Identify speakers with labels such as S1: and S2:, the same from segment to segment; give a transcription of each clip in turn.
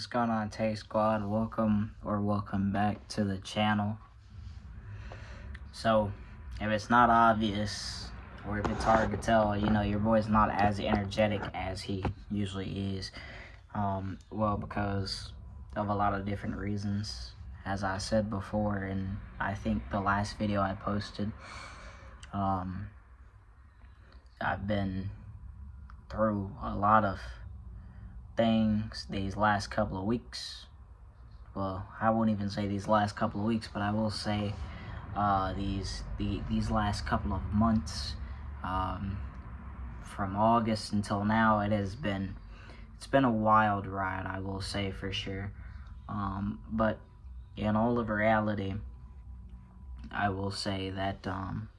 S1: what's going on, Take Squad? Welcome back to the channel. So, if it's not obvious, or if it's hard to tell, your boy's not as energetic as he usually is. Well, because of a lot of different reasons. As I said before, and I think the last video I posted, I've been through a lot of things these last couple of weeks. Well, I won't even say these last couple of weeks, but I will say these last couple of months, from August until now. It's been a wild ride, I will say for sure. But in all of reality, I will say that I'm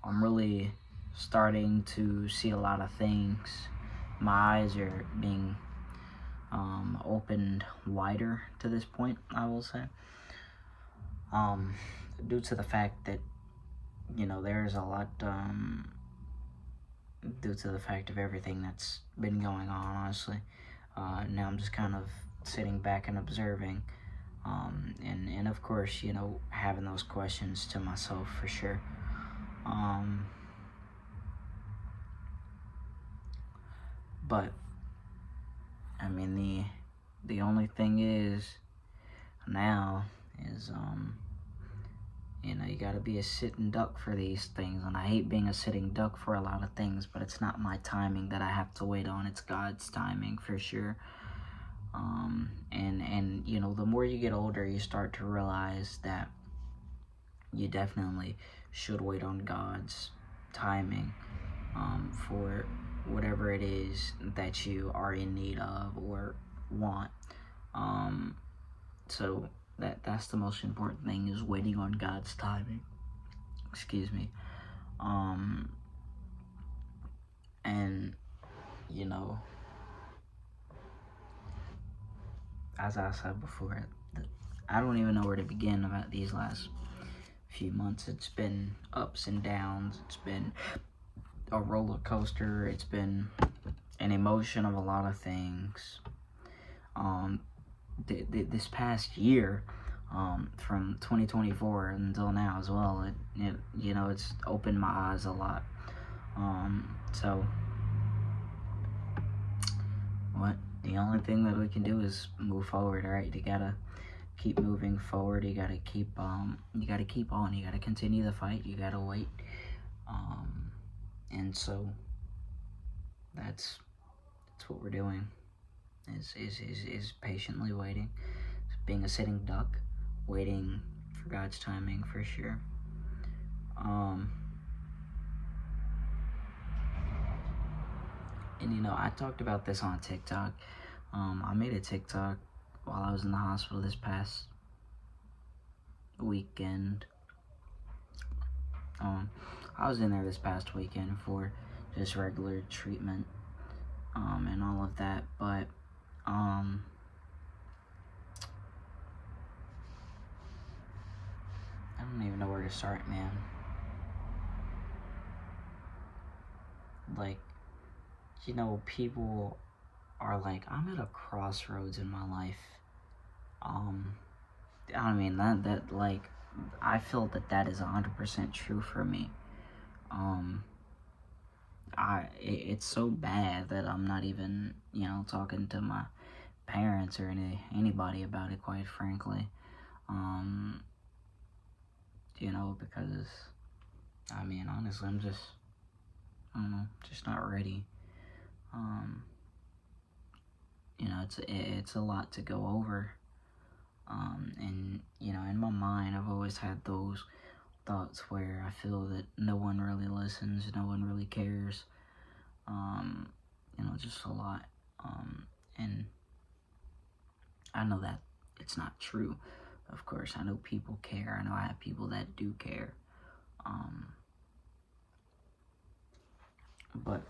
S1: really starting to see a lot of things. My eyes are being opened wider to this point, I will say. Due to the fact that, there's a lot, due to the fact of everything that's been going on, honestly. Now I'm just kind of sitting back and observing, and of course, having those questions to myself for sure. But I mean, the only thing is now is you gotta be a sitting duck for these things, and I hate being a sitting duck for a lot of things, but it's not my timing that I have to wait on, it's God's timing for sure. And the more you get older, you start to realize that you definitely should wait on God's timing for whatever it is that you are in need of or want. So that's the most important thing, is waiting on God's timing. Excuse me. And as I said before, I don't even know where to begin about these last few months. It's been ups and downs. It's been a roller coaster. It's been an emotion of a lot of things. This past year, from 2024 until now as well, it's opened my eyes a lot. So the only thing that we can do is move forward, right? You gotta keep moving forward. You gotta keep on. You gotta continue the fight. You gotta wait. And so that's what we're doing. Is patiently waiting, being a sitting duck, waiting for God's timing for sure. And I talked about this on TikTok. I made a TikTok while I was in the hospital this past weekend. I was in there this past weekend for just regular treatment, and all of that, but I don't even know where to start, man. Like, people are like, I'm at a crossroads in my life. I mean, that like, I feel that is 100% true for me. It's so bad that I'm not even, talking to my parents or anybody about it, quite frankly. Because, I mean, honestly, I'm just, I don't know, just not ready. It's a lot to go over. And, in my mind, I've always had those thoughts where I feel that no one really listens, no one really cares. Just a lot. And I know that it's not true. Of course, I know people care. I know I have people that do care. But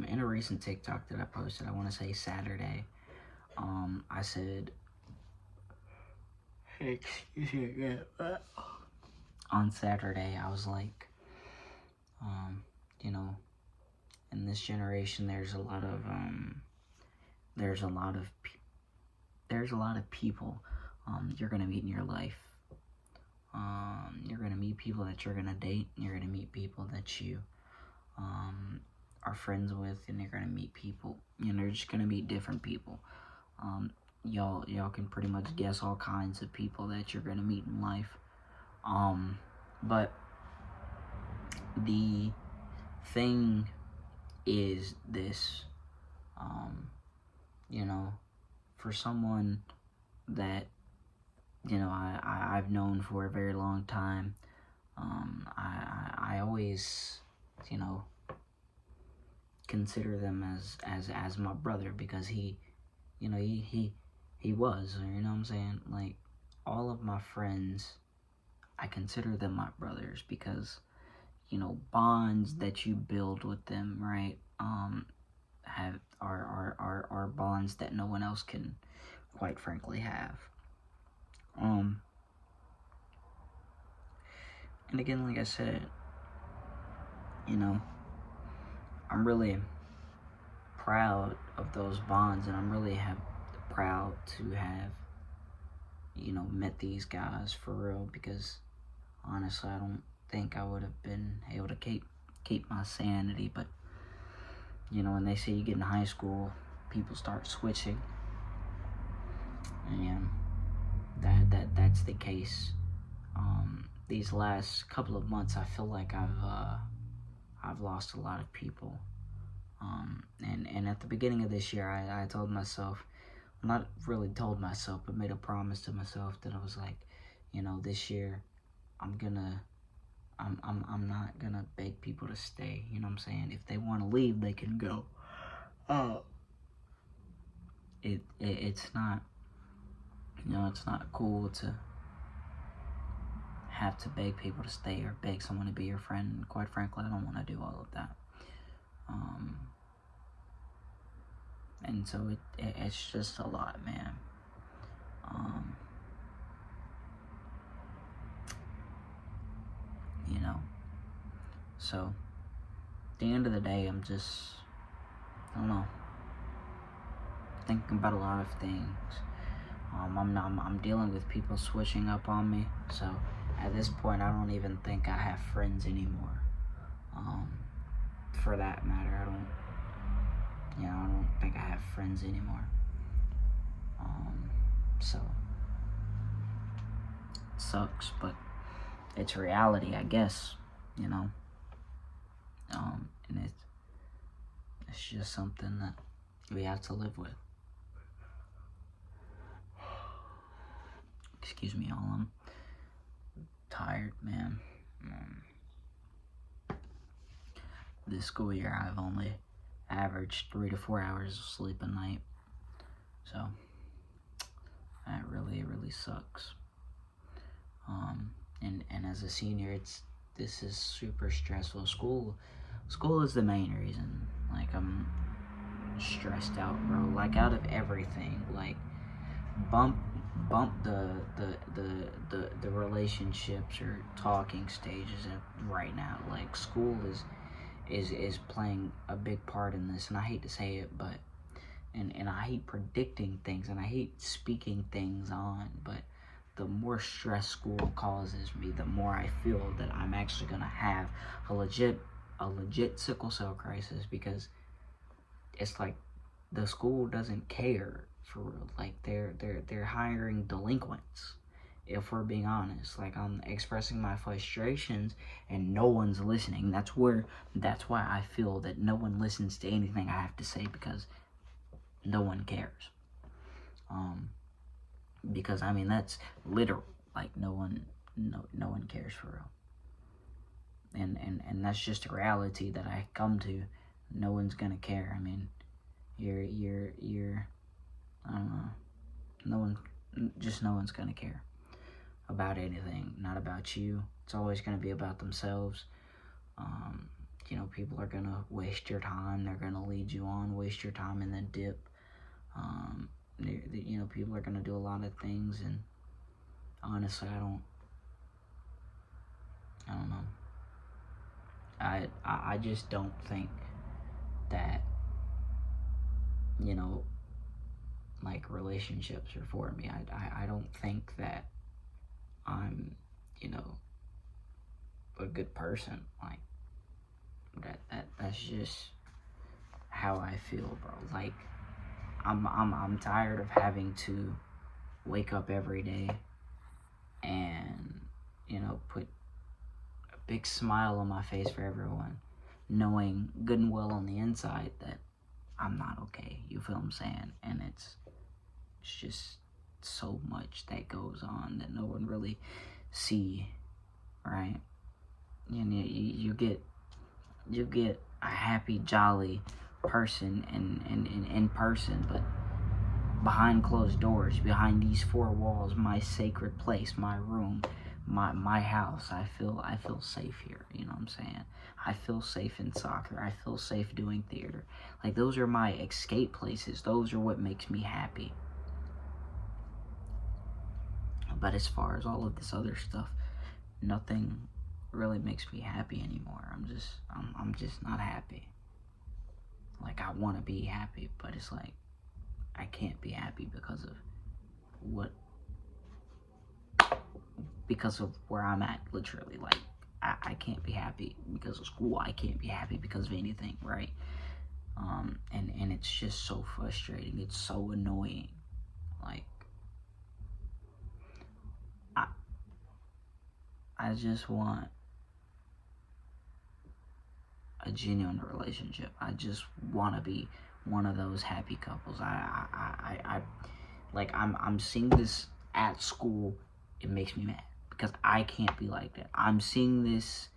S1: in a recent TikTok that I posted, I want to say Saturday, I said, on Saturday, I was like, in this generation, there's a lot of there's a lot of people you're gonna meet in your life. You're gonna meet people that you're gonna date. You're gonna meet people that you are friends with, and you're gonna meet people. You're just gonna meet different people. Y'all can pretty much guess all kinds of people that you're gonna meet in life. But the thing is this, for someone that I've known for a very long time, I always consider them as my brother, because he was, what I'm saying? Like, all of my friends, I consider them my brothers, because bonds that you build with them, right, are bonds that no one else can, quite frankly, have. And again, like I said, I'm really proud of those bonds, and I'm really proud to have met these guys for real, because honestly, I don't think I would have been able to keep my sanity. But when they say you get in high school, people start switching, and that's the case. These last couple of months, I feel like I've lost a lot of people. And at the beginning of this year, I told myself, not really told myself, but made a promise to myself that I was like, this year, I'm not gonna beg people to stay. You know what I'm saying? If they want to leave, they can go. It's not, it's not cool to have to beg people to stay or beg someone to be your friend. And quite frankly, I don't want to do all of that. And so it's just a lot, man. So at the end of the day, I don't know, thinking about a lot of things. I'm dealing with people switching up on me, so at this point, I don't even think I have friends anymore. For that matter, I don't think I have friends anymore. So it sucks, but it's reality, I guess. And it's just something that we have to live with. Excuse me, y'all. I'm tired, man. This school year, I've only averaged 3 to 4 hours of sleep a night. So that really, really sucks. And as a senior, this is super stressful. School is the main reason. Like, I'm stressed out, bro. Like, out of everything, like, bump the relationships or talking stages right now. Like, school is playing a big part in this, and I hate to say it, but and I hate predicting things, and I hate speaking things on, but the more stress school causes me, the more I feel that I'm actually gonna have a legit sickle cell crisis, because it's like the school doesn't care, for real. Like, they're hiring delinquents, if we're being honest. Like, I'm expressing my frustrations and no one's listening. That's why I feel that no one listens to anything I have to say, because no one cares. Because that's literal. Like, no one cares, for real. And that's just a reality that I come to. No one's gonna care. You're I don't know. No one's gonna care about anything. Not about you. It's always gonna be about themselves. People are gonna waste your time. They're gonna lead you on, waste your time, and then dip. People are gonna do a lot of things, and honestly, I don't know. I just don't think that like relationships are for me. I don't think that I'm, you know, a good person. Like that's just how I feel, bro. Like I'm tired of having to wake up every day and, you know, put a big smile on my face for everyone, knowing good and well on the inside that I'm not okay. You feel what I'm saying? And it's just so much that goes on that no one really see, right? And you get a happy, jolly person in person, but behind closed doors, behind these four walls, my sacred place, my room, my house, I feel safe here. You know what I'm saying? I feel safe in soccer. I feel safe doing theater. Like, those are my escape places. Those are what makes me happy. But as far as all of this other stuff, nothing really makes me happy anymore. I'm just not happy. Like, I want to be happy, but it's like I can't be happy because of where I'm at, literally. Like, I can't be happy because of school. I can't be happy because of anything, right? And it's just so frustrating. It's so annoying. Like, I just want a genuine relationship. I just want to be one of those happy couples. I'm seeing this at school. It makes me mad because I can't be like that. I'm seeing this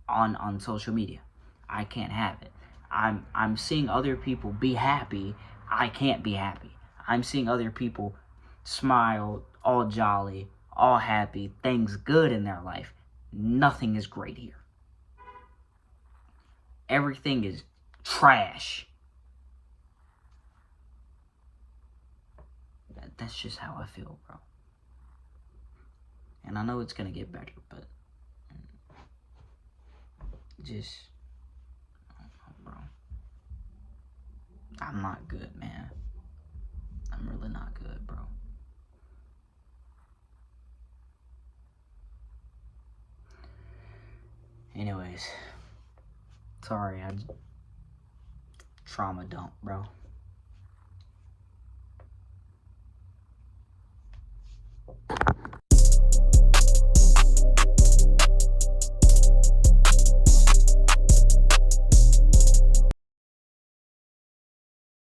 S1: on social media. I can't have it. I'm seeing other people be happy. I can't be happy. I'm seeing other people smile, all jolly, all happy, things good in their life. Nothing is great here. Everything is trash. That's just how I feel, bro. And I know it's gonna get better, but just, I don't know, bro. I'm not good, man. I'm really not good, bro. Anyways, sorry, I trauma dump, bro.